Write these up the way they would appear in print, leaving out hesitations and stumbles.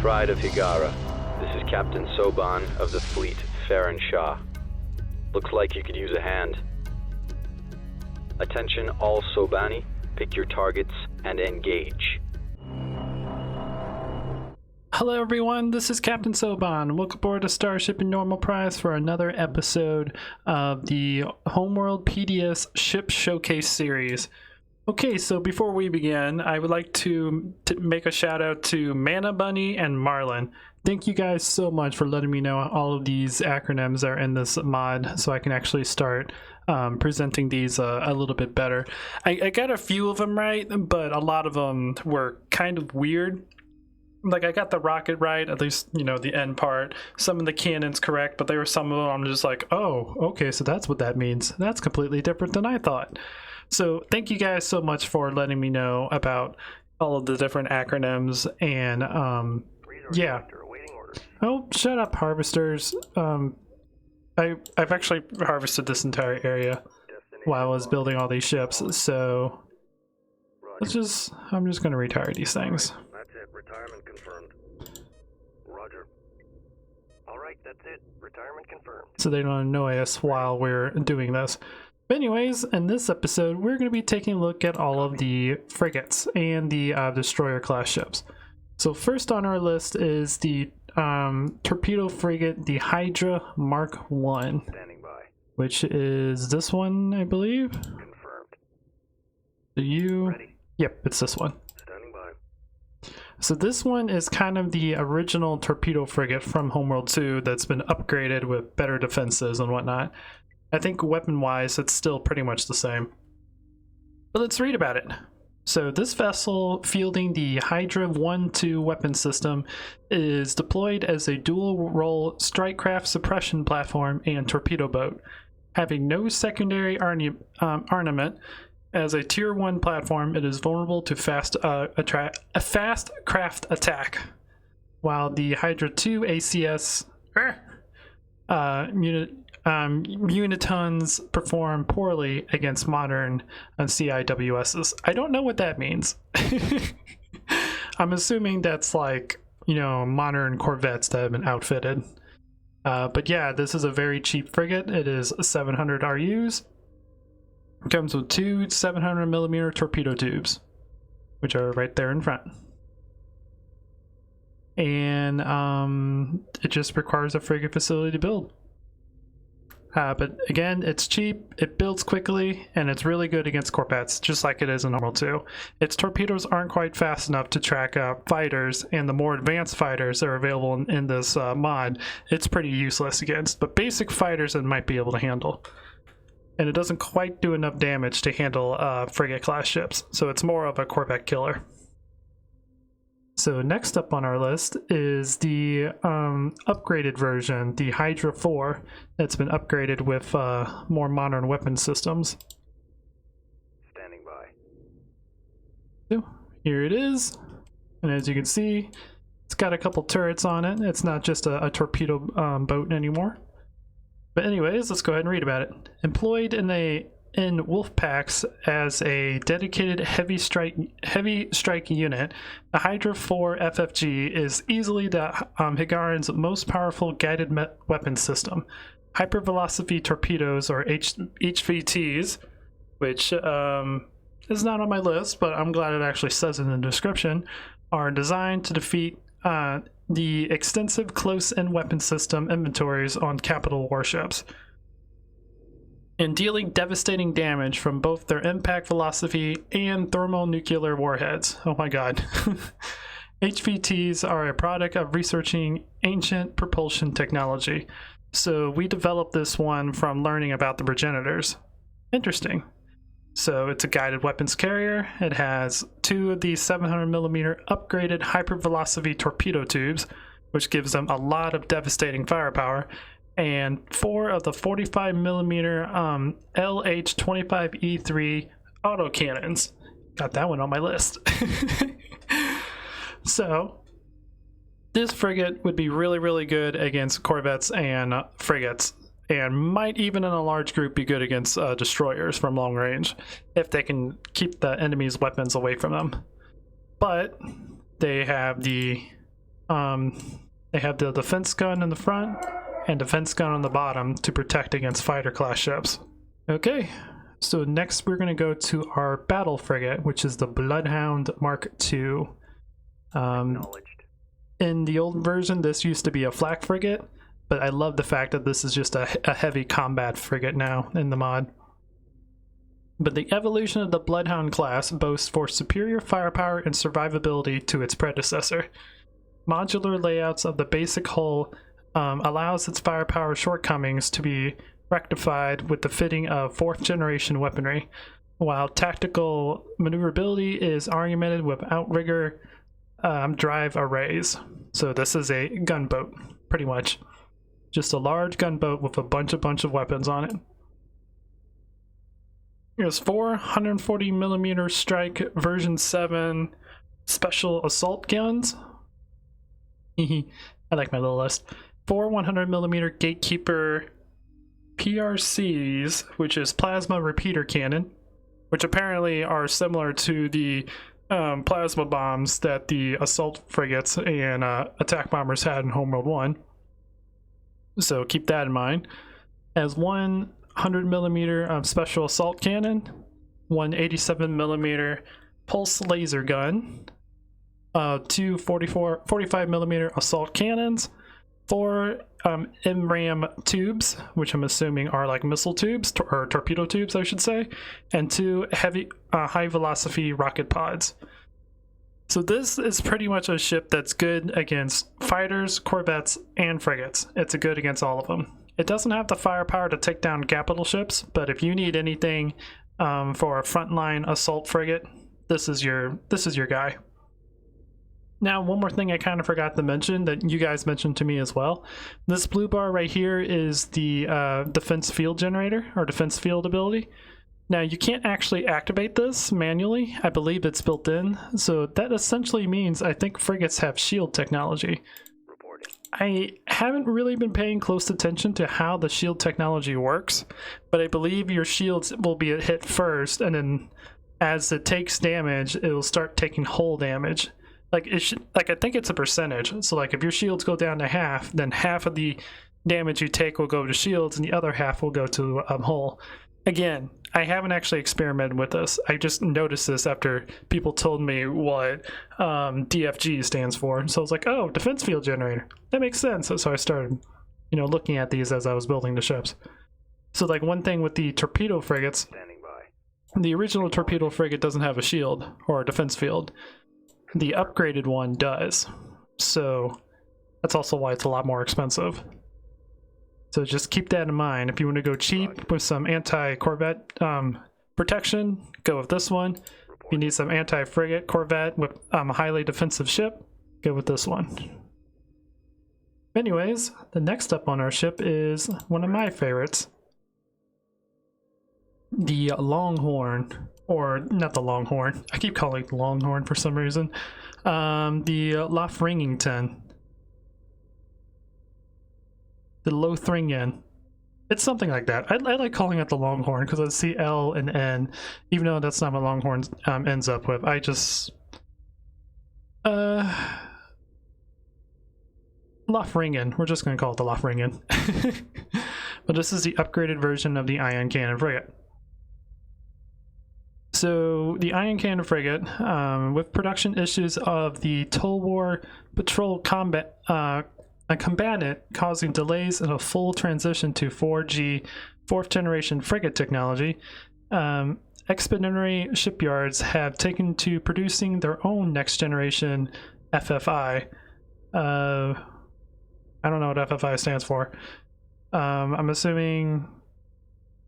Pride of Hiigaran. This is Captain Soban of the fleet, Farron Shah. Looks like you could use a hand. Attention all Sobani, pick your targets and engage. Hello everyone, this is Captain Soban. Welcome aboard to Starship in Normal Prize for another episode of the Homeworld PDS Ship Showcase series. Okay, so before we begin, I would like to make a shout out to Mana Bunny and Marlin. Thank you guys so much for letting me know all of these acronyms are in this mod so I can actually start presenting these a little bit better. I got a few of them right, but a lot of them were kind of weird. Like, I got the rocket right, at least, you know, the end part. Some of the cannons correct, but there were some of them I'm just like, oh, okay, so that's what that means. That's completely different than I thought. So thank you guys so much for letting me know about all of the different acronyms, and yeah. Oh, shut up, harvesters. I've actually harvested this entire area while I was building all these ships, so I'm just gonna retire these things. That's it. Retirement confirmed. Roger. All right, that's it. Retirement confirmed. So they don't annoy us while we're doing this. But anyways, in this episode, we're going to be taking a look at all of the frigates and the destroyer class ships. So first on our list is the torpedo frigate, the Hydra Mk2, Standing by. which is this one, I believe. Confirmed. Do you? Ready. Yep, it's this one. Standing by. So this one is kind of the original torpedo frigate from Homeworld 2 that's been upgraded with better defenses and whatnot. I think weapon-wise, it's still pretty much the same. But let's read about it. So this vessel, fielding the Hydra 1-2 weapon system, is deployed as a dual-role strike-craft suppression platform and torpedo boat. Having no secondary armament, as a Tier 1 platform, it is vulnerable to a fast craft attack, while the Hydra 2 ACS unitons perform poorly against modern CIWSs. I don't know what that means. I'm assuming that's like, you know, modern corvettes that have been outfitted. But yeah, this is a very cheap frigate. It is 700 RUs. It comes with two 700mm torpedo tubes, which are right there in front. And it just requires a frigate facility to build. But again, it's cheap, it builds quickly, and it's really good against corvettes, just like it is in Normal 2. Its torpedoes aren't quite fast enough to track fighters, and the more advanced fighters that are available in this mod, it's pretty useless against. But basic fighters it might be able to handle. And it doesn't quite do enough damage to handle frigate-class ships, so it's more of a corvette killer. So next up on our list is the upgraded version, the Hydra 4, that's been upgraded with more modern weapon systems. Standing by. So here it is, and as you can see, it's got a couple turrets on it. It's not just a torpedo boat anymore. But anyways, let's go ahead and read about it. Employed in wolf packs as a dedicated heavy strike unit, the Hydra 4 FFG is easily the Hiigaran's most powerful guided weapon system. Hypervelocity torpedoes, or HVTs, which is not on my list, but I'm glad it actually says it in the description, are designed to defeat the extensive close-in weapon system inventories on capital warships, and dealing devastating damage from both their impact velocity and thermonuclear warheads. Oh my god. HVTs are a product of researching ancient propulsion technology. So we developed this one from learning about the progenitors. Interesting. So it's a guided weapons carrier. It has two of the 700mm upgraded hypervelocity torpedo tubes, which gives them a lot of devastating firepower, and four of the 45mm LH-25E3 autocannons. Got that one on my list. So this frigate would be really, really good against corvettes and frigates, and might even in a large group be good against destroyers from long range, if they can keep the enemy's weapons away from them. But they have the They have the defense gun in the front and defense gun on the bottom to protect against fighter class ships. Okay, so next we're going to go to our battle frigate, which is the Bloodhound Mk2. In the old version, this used to be a flak frigate, but I love the fact that this is just a heavy combat frigate now in the mod. But the evolution of the Bloodhound class boasts for superior firepower and survivability to its predecessor. Modular layouts of the basic hull allows its firepower shortcomings to be rectified with the fitting of 4th generation weaponry, while tactical maneuverability is augmented with outrigger drive arrays. So this is a gunboat, pretty much. Just a large gunboat with a bunch of weapons on it. Here's 4 140mm strike version 7 special assault guns. I like my little list. 4 100mm Gatekeeper PRCs, which is plasma repeater cannon, which apparently are similar to the plasma bombs that the assault frigates and attack bombers had in Homeworld 1. So keep that in mind. As 1 100mm special assault cannon, 1 87mm pulse laser gun, 2 45mm assault cannons, 4 MRAM tubes, which I'm assuming are like missile tubes, or torpedo tubes I should say, and 2 heavy high velocity rocket pods. So this is pretty much a ship that's good against fighters, corvettes, and frigates. It's good against all of them. It doesn't have the firepower to take down capital ships, but if you need anything for a frontline assault frigate, this is your guy. Now, one more thing I kind of forgot to mention that you guys mentioned to me as well. This blue bar right here is the defense field generator, or defense field ability. Now, you can't actually activate this manually. I believe it's built in. So that essentially means I think frigates have shield technology. I haven't really been paying close attention to how the shield technology works, but I believe your shields will be hit first, and then as it takes damage, it will start taking hull damage. Like I think it's a percentage. So like if your shields go down to half, then half of the damage you take will go to shields, and the other half will go to hull. Again, I haven't actually experimented with this. I just noticed this after people told me what DFG stands for. So I was like, oh, defense field generator. That makes sense. So I started, looking at these as I was building the ships. So like one thing with the torpedo frigates, the original torpedo frigate doesn't have a shield or a defense field. The upgraded one does. So that's also why it's a lot more expensive. So just keep that in mind. If you want to go cheap with some anti-corvette protection, go with this one. If you need some anti-frigate corvette with a highly defensive ship, go with this one. Anyways, the next up on our ship is one of my favorites. The Longhorn. Or, not the Longhorn. I keep calling it the Longhorn for some reason. The Lothrington. The Lothringen. It's something like that. I like calling it the Longhorn because I see L and N, even though that's not what Longhorn ends up with. I just... Lothringen. We're just going to call it the Lothringen. But this is the upgraded version of the ion cannon frigate. So the ion cannon frigate, with production issues of the Tulwar patrol combat... a combatant causing delays in a full transition to 4G 4th generation frigate technology, expeditionary shipyards have taken to producing their own next generation FFI. I don't know what FFI stands for. I'm assuming,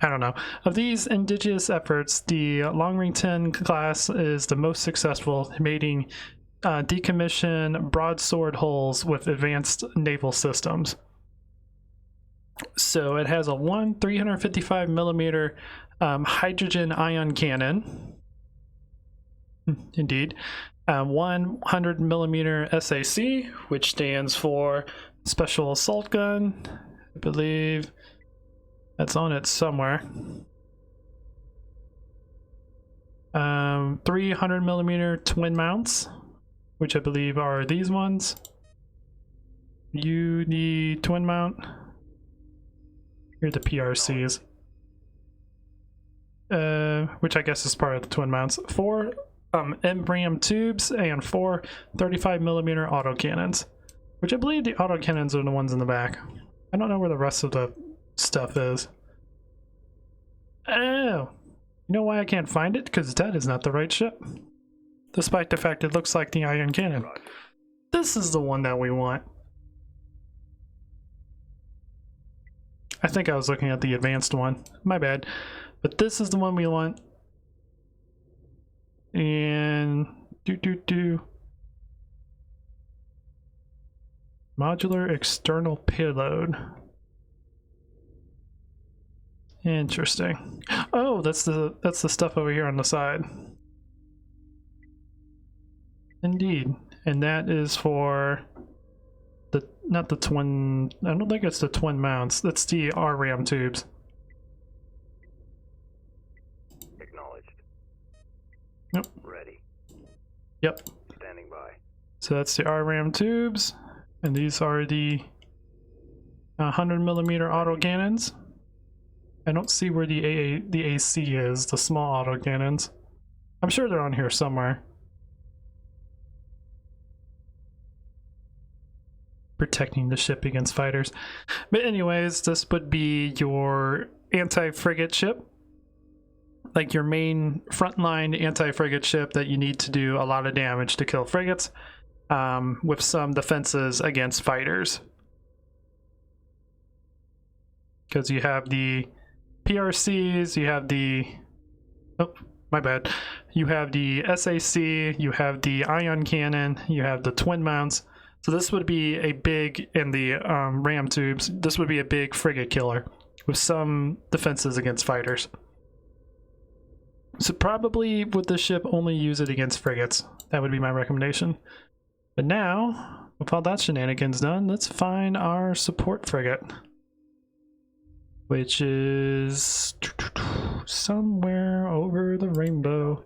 I don't know. Of these indigenous efforts, the Longrington class is the most successful, mating decommission broadsword hulls with advanced naval systems. So it has a 355mm hydrogen ion cannon. Indeed. 100mm SAC, which stands for Special Assault Gun. I believe that's on it somewhere. 300mm twin mounts, which I believe are these ones. You need twin mount. Here are the PRCs. Which I guess is part of the twin mounts. 4 MRAM tubes and 4 35mm autocannons. Which I believe the autocannons are the ones in the back. I don't know where the rest of the stuff is. Oh! You know why I can't find it? Because that is not the right ship. Despite the fact it looks like the ion cannon. This is the one that we want. I think I was looking at the advanced one. My bad. But this is the one we want. And... Modular external payload. Interesting. Oh, that's the stuff over here on the side. Indeed. And that is for the not the twin, I don't think it's the twin mounts. That's the RRAM tubes. Acknowledged. Yep. Ready. Yep. Standing by. So that's the RRAM tubes, and these are the 100mm autocannons. I don't see where the AC is, the small autocannons. I'm sure they're on here somewhere. Protecting the ship against fighters. But anyways, this would be your anti-frigate ship. Like your main frontline anti-frigate ship that you need to do a lot of damage to kill frigates, with some defenses against fighters. Because you have the PRCs, you have the... Oh, my bad. You have the SAC, you have the ion cannon, you have the twin mounts. So this would be a big, in the RAM tubes, this would be a big frigate killer with some defenses against fighters. So probably with this ship only use it against frigates. That would be my recommendation. But now, with all that shenanigans done, let's find our support frigate. Which is somewhere over the rainbow.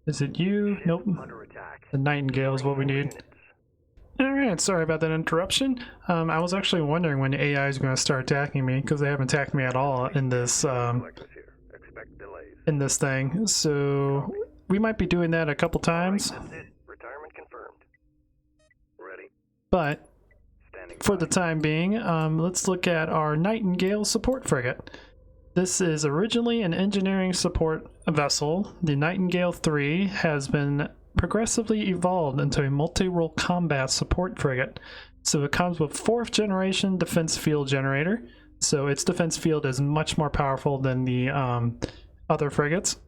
Is it you? Nope. The Nightingale is what we need. Alright, sorry about that interruption. I was actually wondering when the AI is going to start attacking me, because they haven't attacked me at all in this thing. So we might be doing that a couple times. Retirement confirmed. Ready. But for the time being, let's look at our Nightingale support frigate. This is originally an engineering support vessel. The Nightingale 3 has been progressively evolved into a multi-role combat support frigate. So it comes with 4th generation defense field generator. So its defense field is much more powerful than the other frigates.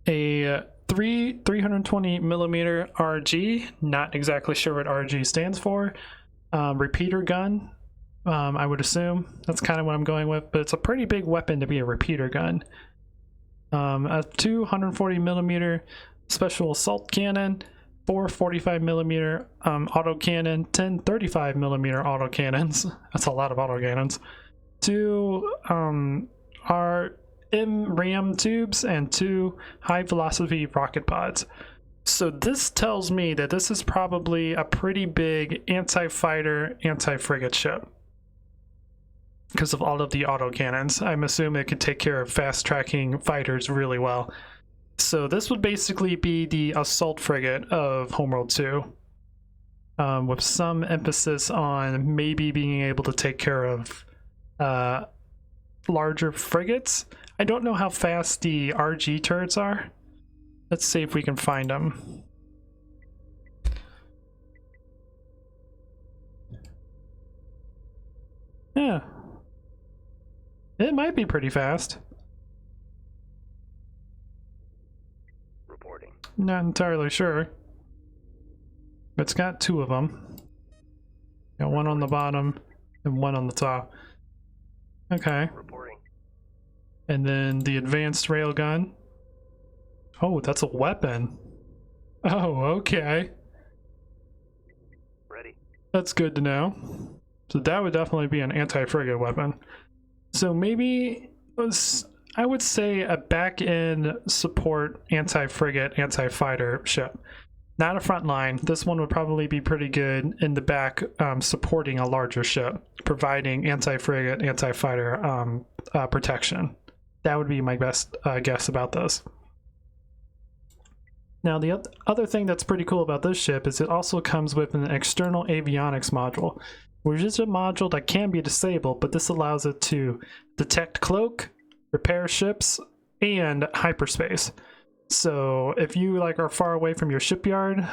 A 320mm RG, not exactly sure what RG stands for. Repeater gun, I would assume. That's kind of what I'm going with, but it's a pretty big weapon to be a repeater gun. A 240mm special assault cannon, 4 45mm autocannon, 10 35mm autocannons. That's a lot of autocannons. 2 MRAM tubes and 2 high velocity rocket pods. So this tells me that this is probably a pretty big anti-fighter, anti-frigate ship. Because of all of the autocannons. I'm assuming it could take care of fast-tracking fighters really well. So this would basically be the assault frigate of Homeworld 2. With some emphasis on maybe being able to take care of larger frigates. I don't know how fast the RG turrets are. Let's see if we can find them. Yeah. It might be pretty fast. Reporting. Not entirely sure. It's got 2 of them. Got one on the bottom and one on the top. Okay. Reporting. And then the advanced railgun. Oh, that's a weapon. Oh, okay. Ready. That's good to know. So that would definitely be an anti-frigate weapon. So maybe I would say a back-end support anti-frigate, anti-fighter ship. Not a front line. This one would probably be pretty good in the back, supporting a larger ship, providing anti-frigate, anti-fighter protection. That would be my best guess about this. Now, the other thing that's pretty cool about this ship is it also comes with an external avionics module, which is a module that can be disabled, but this allows it to detect cloak, repair ships, and hyperspace. So if you are far away from your shipyard,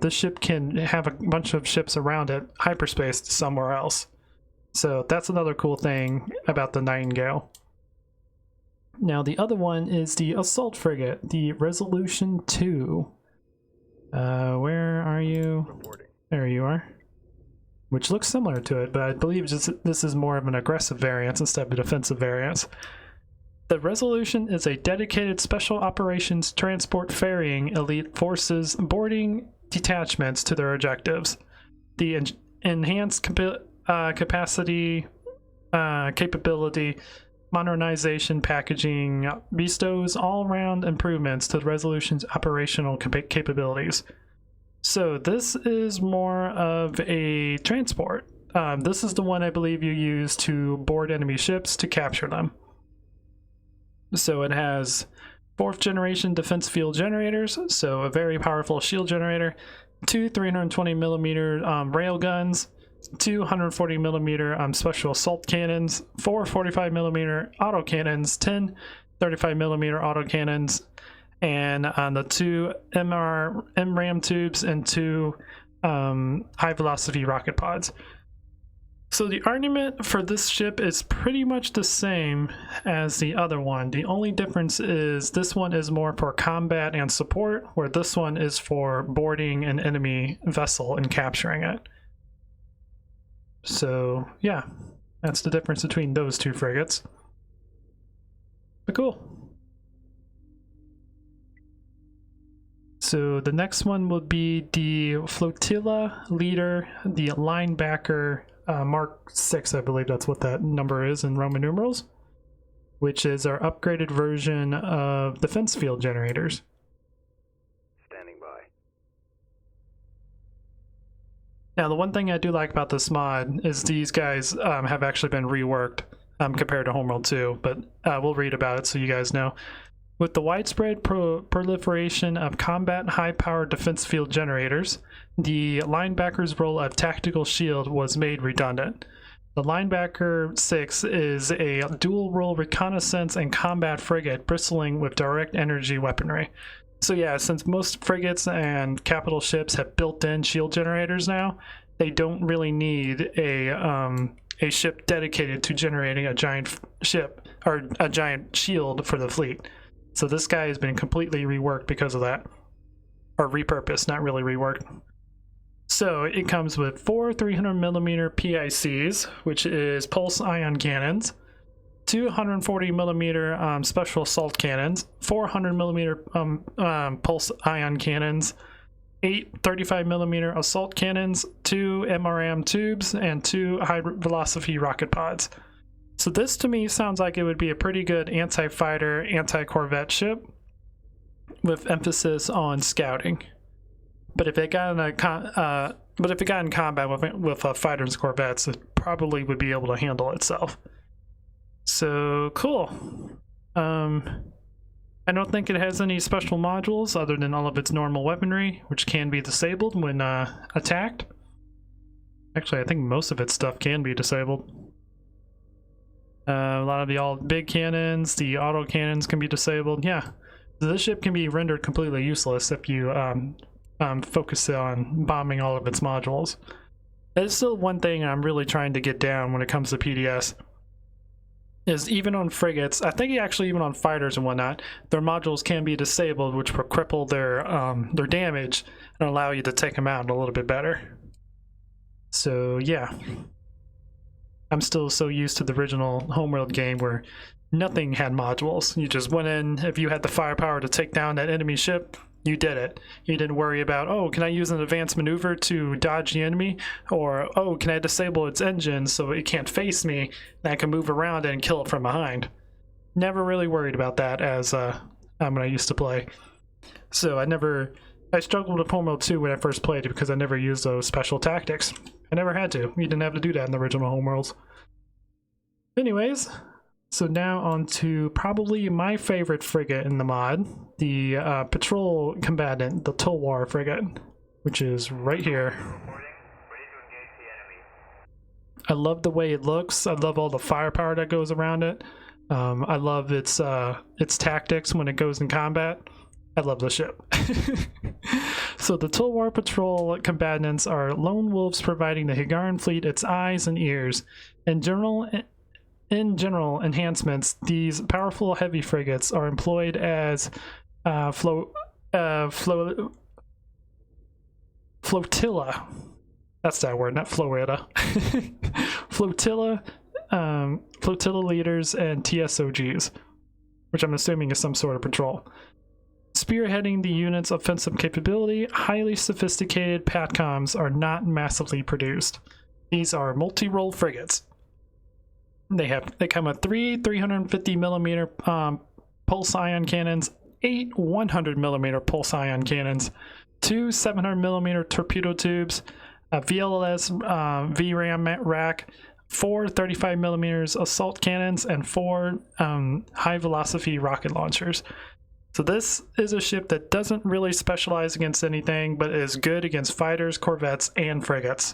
this ship can have a bunch of ships around it hyperspace to somewhere else. So that's another cool thing about the Nightingale. Now the other one is the assault frigate, the Resolution 2. Where are you? Reporting. There you are. Which looks similar to it, but I believe this is more of an aggressive variance instead of a defensive variance. The Resolution is a dedicated special operations transport ferrying elite forces boarding detachments to their objectives. The enhanced capability, modernization packaging bestows all-round improvements to the Resolution's operational capabilities. So this is more of a transport. This is the one I believe you use to board enemy ships to capture them. So it has 4th generation defense field generators, so a very powerful shield generator, 2 320mm rail guns, 2 140mm special assault cannons, 4 45mm autocannons, 10 35mm autocannons, and the 2 MRAM tubes and 2 high velocity rocket pods. So the armament for this ship is pretty much the same as the other one. The only difference is this one is more for combat and support, where this one is for boarding an enemy vessel and capturing it. So yeah, that's the difference between those two frigates. But cool. So the next one will be the Flotilla Leader, the Linebacker Mark 6, I believe that's what that number is in Roman numerals, which is our upgraded version of defense field generators. Standing by. Now, the one thing I do like about this mod is these guys have actually been reworked compared to Homeworld 2, but we'll read about it so you guys know. With the widespread proliferation of combat high-powered defense field generators, the Linebacker's role of tactical shield was made redundant. The Linebacker 6 is a dual-role reconnaissance and combat frigate bristling with direct energy weaponry. So yeah, since most frigates and capital ships have built-in shield generators now, they don't really need a ship dedicated to generating a giant ship or a giant shield for the fleet. So this guy has been completely reworked because of that. Or repurposed, not really reworked. So it comes with 4 300mm PICs, which is pulse ion cannons, 2 140mm special assault cannons, 4 100mm pulse ion cannons, 8 35mm assault cannons, 2 MRAM tubes, and 2 high velocity rocket pods. So this to me sounds like it would be a pretty good anti-fighter, anti-corvette ship with emphasis on scouting. But if it got in combat with fighters and corvettes, it probably would be able to handle itself. So cool. I don't think it has any special modules other than all of its normal weaponry, which can be disabled when attacked. Actually, I think most of its stuff can be disabled. A lot of the big cannons, the auto cannons can be disabled. Yeah, this ship can be rendered completely useless if you focus on bombing all of its modules. It's still one thing I'm really trying to get down when it comes to PDS. Is even on frigates, I think actually even on fighters and whatnot, their modules can be disabled, which will cripple their damage and allow you to take them out a little bit better. So yeah. I'm still so used to the original Homeworld game where nothing had modules. You just went in, if you had the firepower to take down that enemy ship, you did it. You didn't worry about, oh, can I use an advanced maneuver to dodge the enemy? Or, oh, can I disable its engine so it can't face me and I can move around it and kill it from behind? Never really worried about that as when I used to play. So I I struggled with Homeworld 2 when I first played it because I never used those special tactics. I never had to. You didn't have to do that in the original Homeworlds. Anyways, so now on to probably my favorite frigate in the mod, the patrol combatant, the Tulwar frigate, which is right here. I love the way it looks. I love all the firepower that goes around it. I love its tactics when it goes in combat. I love the ship. So the Tulwar patrol combatants are lone wolves providing the Hiigaran fleet its eyes and ears. In general enhancements, these powerful heavy frigates are employed as flotilla. That's that word, not Florida. Flotilla leaders and TSOGs, which I'm assuming is some sort of patrol. Spearheading the unit's offensive capability, highly sophisticated PATCOMs are not massively produced. These are multi-role frigates. They come with 3 350mm pulse ion cannons, 8 100mm pulse ion cannons, 2 700mm torpedo tubes, a VLS VRAM rack, 4 35mm assault cannons, and 4 high-velocity rocket launchers. So this is a ship that doesn't really specialize against anything, but is good against fighters, corvettes, and frigates.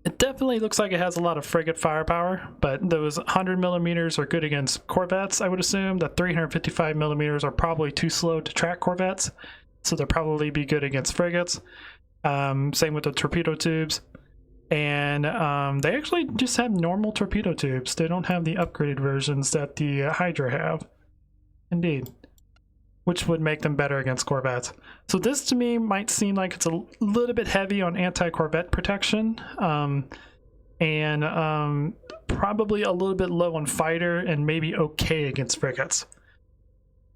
It definitely looks like it has a lot of frigate firepower, but those 100mm are good against corvettes, I would assume. The 355mm are probably too slow to track corvettes, so they'll probably be good against frigates. Same with the torpedo tubes. And they actually just have normal torpedo tubes. They don't have the upgraded versions that the Hydra have. Indeed. Which would make them better against corvettes. So this to me might seem like it's a little bit heavy on anti-corvette protection. And probably a little bit low on fighter and maybe okay against frigates.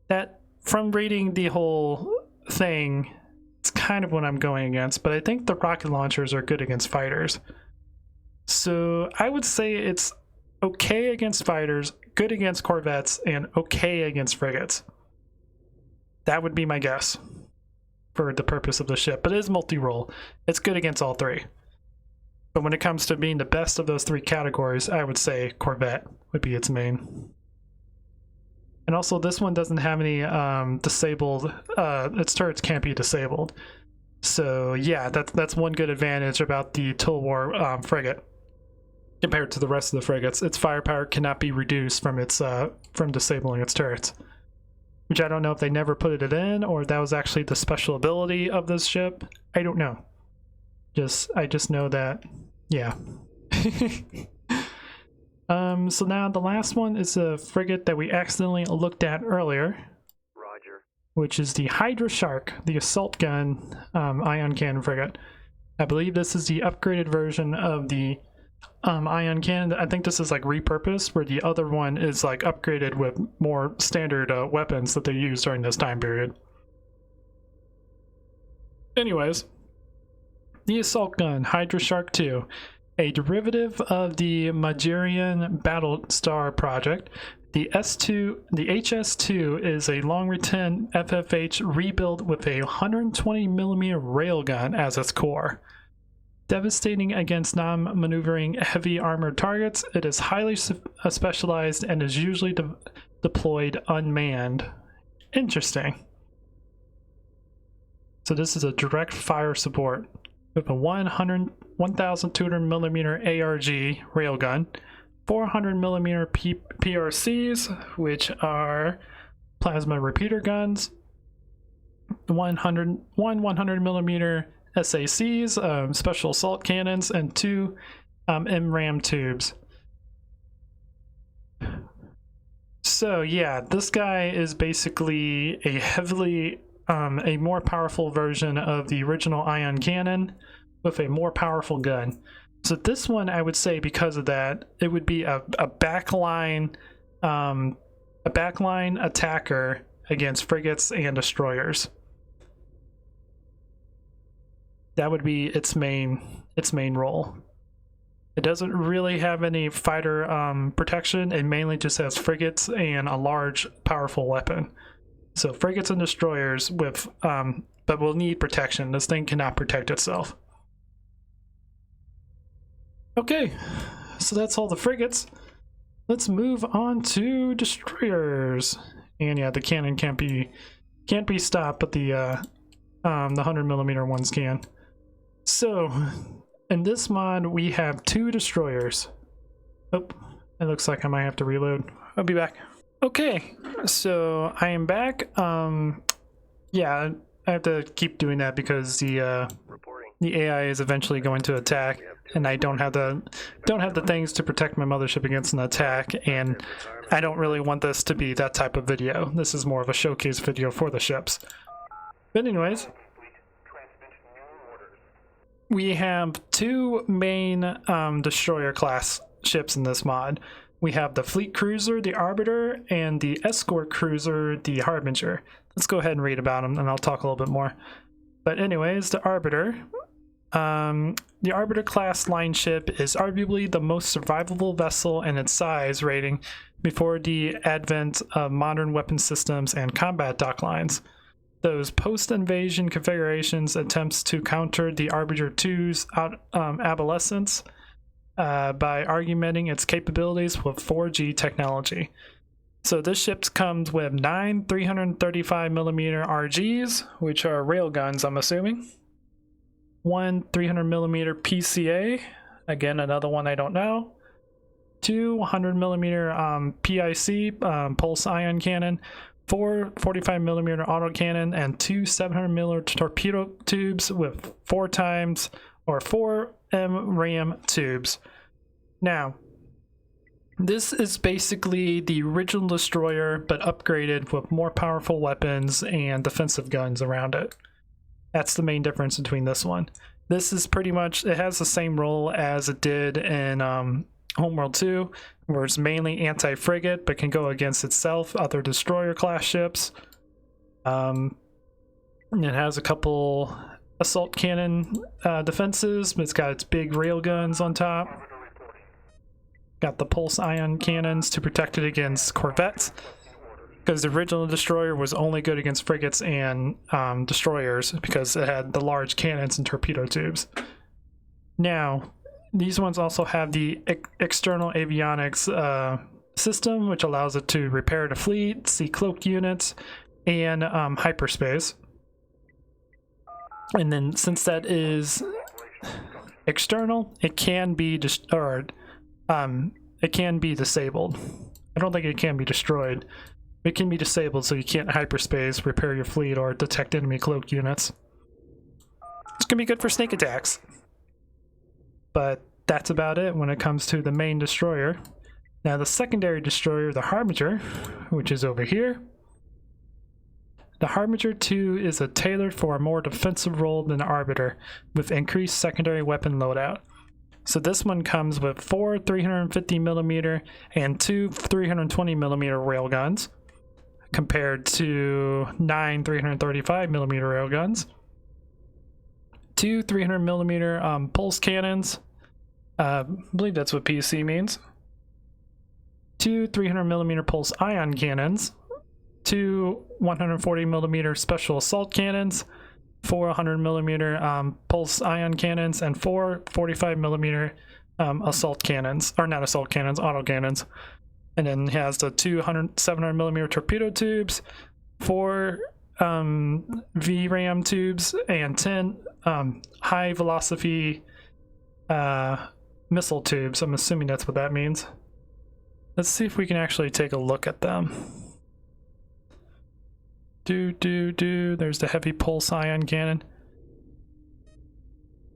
That, from reading the whole thing, it's kind of what I'm going against, but I think the rocket launchers are good against fighters. So I would say it's okay against fighters, good against corvettes, and okay against frigates. That would be my guess for the purpose of the ship, but it is multi-role. It's good against all 3. But when it comes to being the best of those 3 categories, I would say corvette would be its main. And also this one doesn't have any disabled, its turrets can't be disabled. So yeah, that's one good advantage about the Tulwar frigate. Compared to the rest of the frigates, its firepower cannot be reduced from its from disabling its turrets. Which I don't know if they never put it in, or that was actually the special ability of this ship. I don't know. I just know that, yeah. So now the last one is a frigate that we accidentally looked at earlier. Roger. Which is the Hydra Shark, the assault gun ion cannon frigate. I believe this is the upgraded version of the ion cannon. I think this is like repurposed, where the other one is like upgraded with more standard weapons that they used during this time period. Anyways, the assault gun Hydra Shark 2, a derivative of the Majorian Battlestar project. The HS2 is a long-return FFH rebuild with a 120mm railgun as its core. Devastating against non-maneuvering heavy armored targets, it is highly specialized and is usually deployed unmanned. Interesting. So this is a direct fire support with a 1,200mm ARG railgun, 400mm PRCs, which are plasma repeater guns, 100mm SACs, special assault cannons, and 2 MRAM tubes. So yeah, this guy is basically a heavily a more powerful version of the original ion cannon with a more powerful gun. So this one, I would say, because of that, it would be a backline attacker against frigates and destroyers. That would be its main role. It doesn't really have any fighter protection. It mainly just has frigates and a large, powerful weapon. So frigates and destroyers with, but will need protection. This thing cannot protect itself. Okay, so that's all the frigates. Let's move on to destroyers. And yeah, the cannon can't be stopped, but the 100mm ones can. So in this mod, we have 2 destroyers. Oh, it looks like I might have to reload. I'll be back. Okay, so I am back. Yeah, I have to keep doing that because the AI is eventually going to attack, and I don't have the things to protect my mothership against an attack, and I don't really want this to be that type of video. This is more of a showcase video for the ships. But anyways, we have 2 main destroyer class ships in this mod. We have the fleet cruiser, the Arbiter, and the escort cruiser, the Harbinger. Let's go ahead and read about them, and I'll talk a little bit more. But anyways, the Arbiter. The Arbiter class line ship is arguably the most survivable vessel in its size rating before the advent of modern weapon systems and combat dock lines. Those post-invasion configurations attempts to counter the Arbiter 2's obsolescence by augmenting its capabilities with 4G technology. So this ship comes with 9 335mm RGs, which are railguns, I'm assuming. 1 300mm PCA, again another one I don't know. 2 100mm PIC, pulse ion cannon. 4 45mm autocannon, and 2 700mm torpedo tubes with 4 MRAM tubes. Now, this is basically the original destroyer, but upgraded with more powerful weapons and defensive guns around it. That's the main difference between this one. This is pretty much, it has the same role as it did in Homeworld 2, where it's mainly anti-frigate, but can go against itself, other destroyer class ships. It has a couple assault cannon defenses, but it's got its big railguns on top. Got the pulse ion cannons to protect it against corvettes, because the original destroyer was only good against frigates and destroyers because it had the large cannons and torpedo tubes. Now, these ones also have the external avionics system, which allows it to repair the fleet, see cloaked units, and hyperspace. And then since that is external, it can be it can be disabled. I don't think it can be destroyed. It can be disabled, so you can't hyperspace, repair your fleet, or detect enemy cloaked units. It's gonna be good for sneak attacks. But that's about it when it comes to the main destroyer. Now the secondary destroyer, the Harbinger, which is over here. The Harbinger 2 is tailored for a more defensive role than the Arbiter, with increased secondary weapon loadout. So this one comes with 4 350mm and 2 320mm railguns, compared to 9 335mm railguns, 2 300mm pulse cannons, I believe that's what PC means, 2 300mm pulse ion cannons, 2 140mm special assault cannons, 4 100mm pulse ion cannons, and 4 45mm assault cannons, or not assault cannons, auto cannons. And then it has the 2 700mm torpedo tubes, 4 VRAM tubes, and 10 high velocity missile tubes. I'm assuming that's what that means. Let's see if we can actually take a look at them. There's the heavy pulse ion cannon.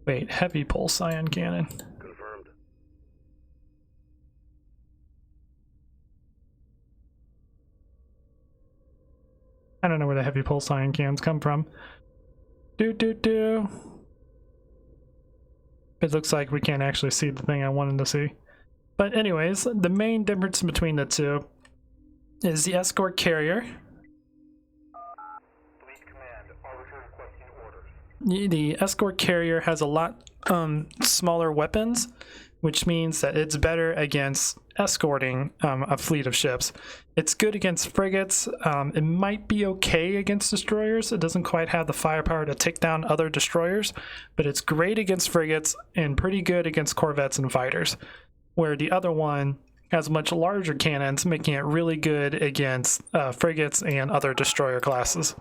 Wait, heavy pulse ion cannon. Confirmed. I don't know where the heavy pulse ion cannons come from. It looks like we can't actually see the thing I wanted to see. But anyways, the main difference between the two is the escort carrier. The escort carrier has a lot smaller weapons, which means that it's better against escorting a fleet of ships. It's good against frigates. It might be okay against destroyers. It doesn't quite have the firepower to take down other destroyers, but it's great against frigates and pretty good against corvettes and fighters, where the other one has much larger cannons, making it really good against frigates and other destroyer classes.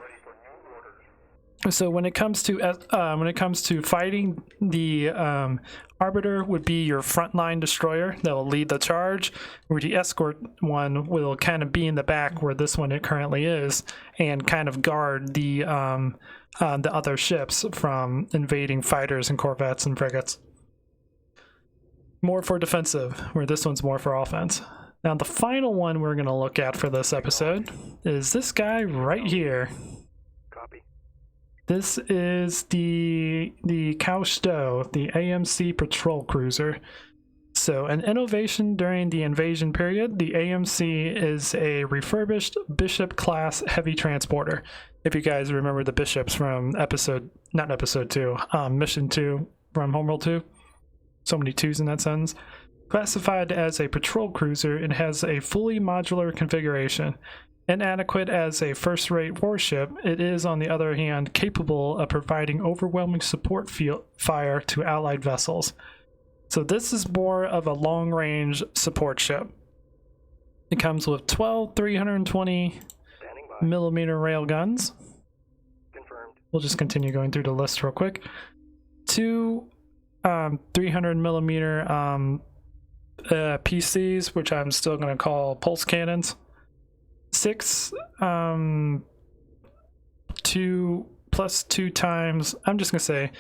So when it comes to fighting, the Arbiter would be your frontline destroyer that will lead the charge, where the escort one will kind of be in the back where this one it currently is, and kind of guard the other ships from invading fighters and corvettes and frigates. More for defensive, where this one's more for offense. Now the final one we're going to look at for this episode is this guy right here. Copy. This is the ACStow, the AMC patrol cruiser. So an innovation during the invasion period, the AMC is a refurbished Bishop class heavy transporter. If you guys remember the Bishops from Mission 2 from Homeworld 2. So many twos in that sentence. Classified as a patrol cruiser, it has a fully modular configuration. Inadequate as a first-rate warship, it is, on the other hand, capable of providing overwhelming support fire to Allied vessels. So this is more of a long-range support ship. It comes with 12 320 millimeter rail guns. Confirmed. We'll just continue going through the list real quick. 2 300 millimeter PCs, which I'm still going to call pulse cannons. 6 2 plus 2 times, I'm just gonna say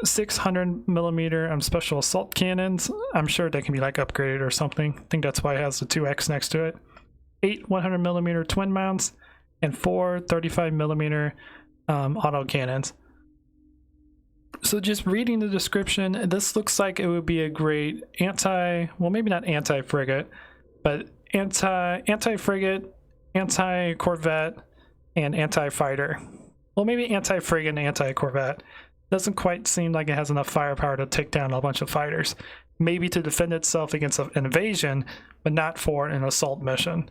600 millimeter special assault cannons. I'm sure they can be like upgraded or something. I think that's why it has the 2x next to it. 8 100 millimeter twin mounts and 4 35 millimeter auto cannons. So just reading the description, this looks like it would be a great well, maybe not anti-frigate, but anti-frigate, anti-corvette, and anti-fighter. Well, maybe anti-frigate and anti-corvette. Doesn't quite seem like it has enough firepower to take down a bunch of fighters. Maybe to defend itself against an invasion, but not for an assault mission.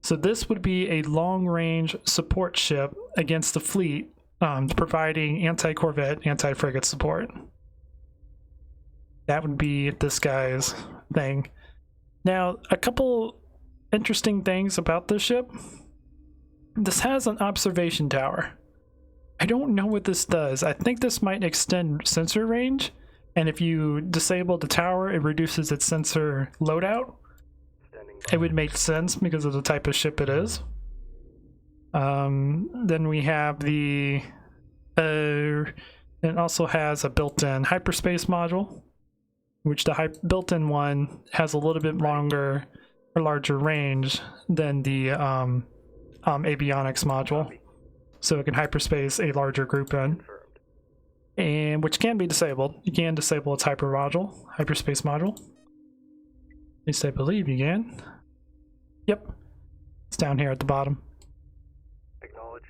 So this would be a long-range support ship against the fleet, providing anti-corvette, anti-frigate support. That would be this guy's thing. Now, a couple interesting things about this ship. This has an observation tower. I don't know what this does. I think this might extend sensor range, and if you disable the tower, it reduces its sensor loadout. It would make sense because of the type of ship it is. Then we have it also has a built-in hyperspace module, which the built-in one has a little bit longer or larger range than the avionics module, so it can hyperspace a larger group in, and which can be disabled. You can disable its hyperspace module. At least I believe you can. Yep, it's down here at the bottom. Acknowledged.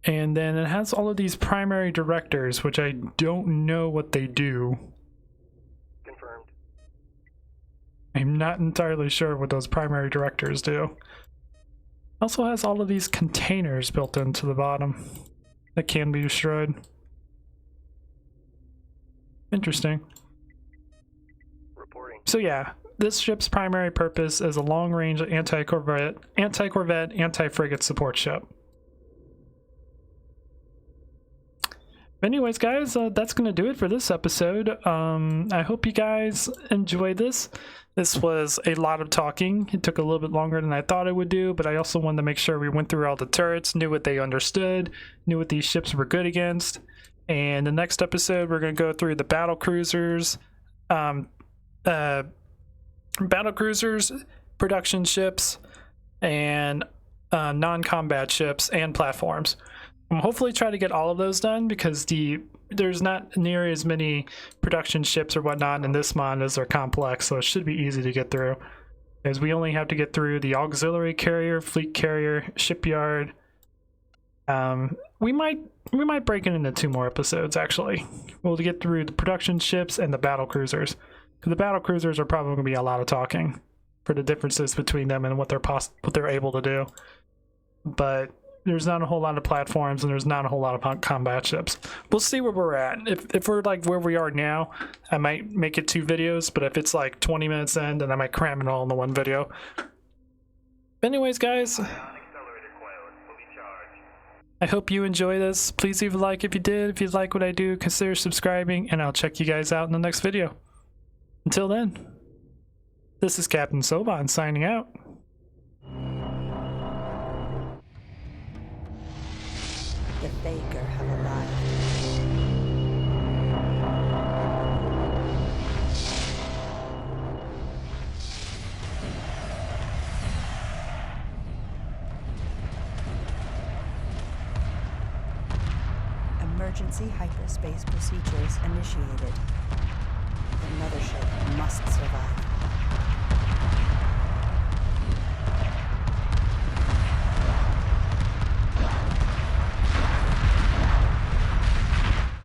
And then it has all of these primary directors, which I don't know what they do. Confirmed. I'm not entirely sure what those primary directors do. Also has all of these containers built into the bottom that can be destroyed. Interesting. Reporting. So yeah, this ship's primary purpose is a long-range anti-corvette, anti-frigate support ship. Anyways, guys, that's going to do it for this episode. I hope you guys enjoyed this. This was a lot of talking. It took a little bit longer than I thought it would do, but I also wanted to make sure we went through all the turrets, knew what they understood, knew what these ships were good against. And the next episode, we're going to go through the battle cruisers, production ships, and non-combat ships and platforms. Hopefully try to get all of those done, because there's not near as many production ships or whatnot in this mod as are complex, so it should be easy to get through, as we only have to get through the auxiliary carrier, fleet carrier, shipyard. We might break it into 2 more episodes, actually. We'll get through the production ships and the battle cruisers. The battle cruisers are probably going to be a lot of talking. for the differences between them and what they're able to do. But there's not a whole lot of platforms and there's not a whole lot of combat ships. We'll see where we're at. If we're like where we are now, I might make it 2 videos, but if it's like 20 minutes in, then I might cram it all into 1 video. Anyways, guys, I hope you enjoy this. Please leave a like if you did. If you like what I do, consider subscribing, and I'll check you guys out in the next video. Until then, this is Captain Soban signing out. The Faker have arrived. Emergency hyperspace procedures initiated. The mothership must survive.